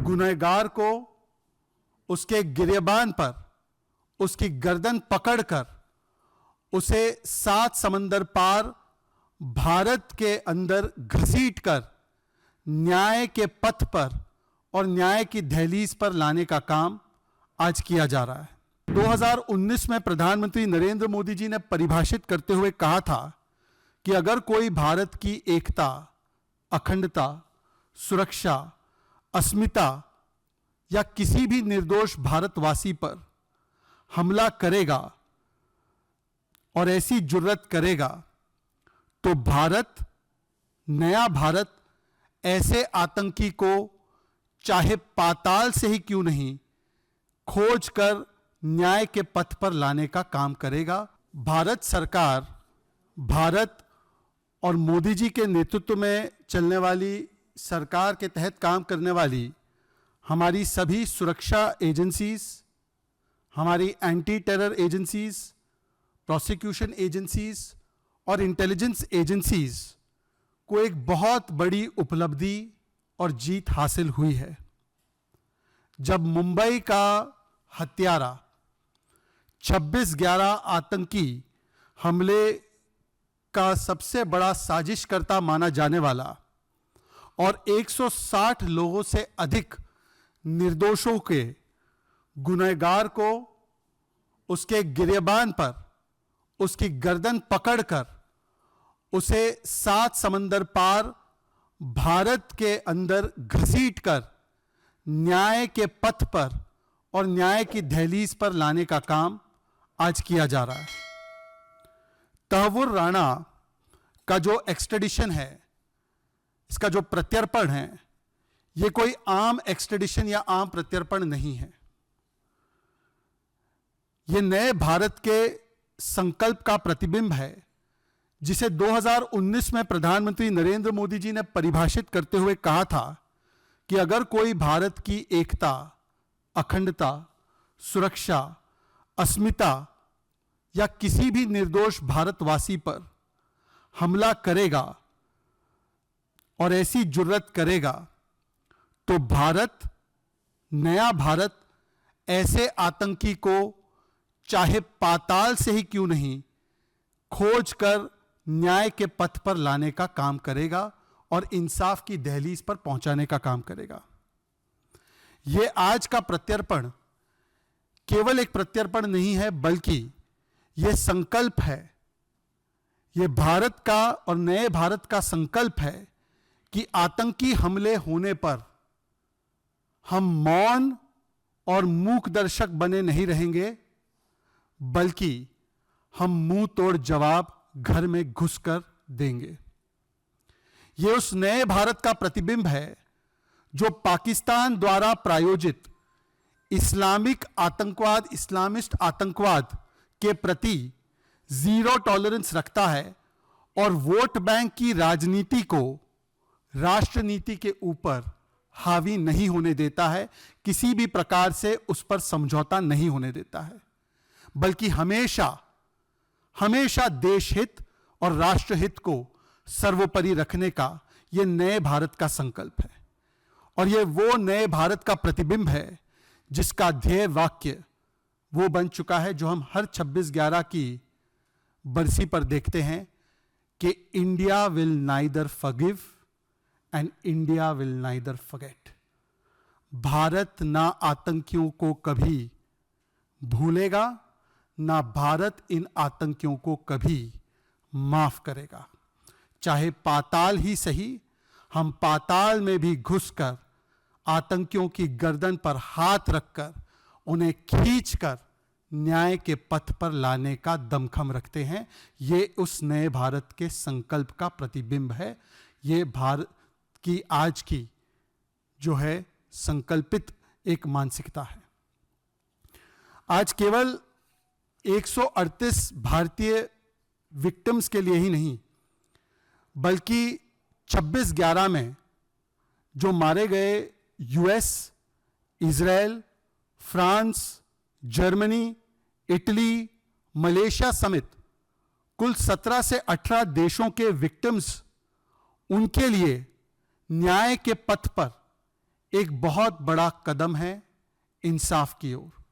गुनहगार को उसके गिरेबान पर उसकी गर्दन पकड़कर उसे 7 समंदर पार भारत के अंदर घसीटकर न्याय के पथ पर और न्याय की दहलीज पर लाने का काम आज किया जा रहा है। 2019 में प्रधानमंत्री नरेंद्र मोदी जी ने परिभाषित करते हुए कहा था कि अगर कोई भारत की एकता, अखंडता, सुरक्षा, अस्मिता या किसी भी निर्दोष भारतवासी पर हमला करेगा और ऐसी जुर्रत करेगा तो भारत, नया भारत, ऐसे आतंकी को चाहे पाताल से ही क्यों नहीं खोज कर न्याय के पथ पर लाने का काम करेगा। भारत सरकार, भारत और मोदी जी के नेतृत्व में चलने वाली सरकार के तहत काम करने वाली हमारी सभी सुरक्षा एजेंसीज, हमारी anti terror agencies, prosecution agencies और इंटेलिजेंस एजेंसीज को एक बहुत बड़ी उपलब्धि और जीत हासिल हुई है। जब मुंबई का हत्यारा 26/11 आतंकी हमले का सबसे बड़ा साजिशकर्ता माना जाने वाला और 160 लोगों से अधिक निर्दोषों के गुनहगार को उसके गिरेबान पर उसकी गर्दन पकड़कर उसे 7 समंदर पार भारत के अंदर घसीटकर न्याय के पथ पर और न्याय की दहलीज पर लाने का काम आज किया जा रहा है। तहव्वुर राणा का जो एक्सट्रेडिशन है, इसका जो प्रत्यर्पण है, यह कोई आम एक्सट्रेडिशन या आम प्रत्यर्पण नहीं है। यह नए भारत के संकल्प का प्रतिबिंब है जिसे 2019 में प्रधानमंत्री नरेंद्र मोदी जी ने परिभाषित करते हुए कहा था कि अगर कोई भारत की एकता, अखंडता, सुरक्षा, अस्मिता या किसी भी निर्दोष भारतवासी पर हमला करेगा और ऐसी जुर्रत करेगा तो भारत, नया भारत, ऐसे आतंकी को चाहे पाताल से ही क्यों नहीं खोज कर न्याय के पथ पर लाने का काम करेगा और इंसाफ की दहलीज पर पहुंचाने का काम करेगा। यह आज का प्रत्यर्पण केवल एक प्रत्यर्पण नहीं है, बल्कि यह संकल्प है, यह भारत का और नए भारत का संकल्प है कि आतंकी हमले होने पर हम मौन और मूक दर्शक बने नहीं रहेंगे, बल्कि हम मुंह तोड़ जवाब घर में घुसकर देंगे। यह उस नए भारत का प्रतिबिंब है जो पाकिस्तान द्वारा प्रायोजित इस्लामिक आतंकवाद, इस्लामिस्ट आतंकवाद के प्रति जीरो टॉलरेंस रखता है और वोट बैंक की राजनीति को राष्ट्र नीति के ऊपर हावी नहीं होने देता है, किसी भी प्रकार से उस पर समझौता नहीं होने देता है, बल्कि हमेशा हमेशा देश हित और राष्ट्र हित को सर्वोपरि रखने का यह नए भारत का संकल्प है। और यह वो नए भारत का प्रतिबिंब है जिसका ध्येय वाक्य वो बन चुका है जो हम हर 26/11 की बरसी पर देखते हैं कि India will neither forgive and India will neither forget. Bharat ना आतंकियों को कभी भूलेगा, ना भारत इन आतंकियों को कभी माफ करेगा। चाहे पाताल ही सही, हम पाताल में भी घुसकर आतंकियों की गर्दन पर हाथ रखकर उन्हें खींचकर न्याय के पथ पर लाने का दमखम रखते हैं। ये उस नए भारत के संकल्प का प्रतिबिंब है। ये भारत की आज की जो है संकल्पित एक मानसिकता है। आज केवल 138 भारतीय विक्टिम्स के लिए ही नहीं, बल्कि 26/11 में जो मारे गए US, Israel, France, Germany, Italy, Malaysia समेत कुल 17 से 18 देशों के विक्टिम्स, उनके लिए न्याय के पथ पर एक बहुत बड़ा कदम है इंसाफ की ओर।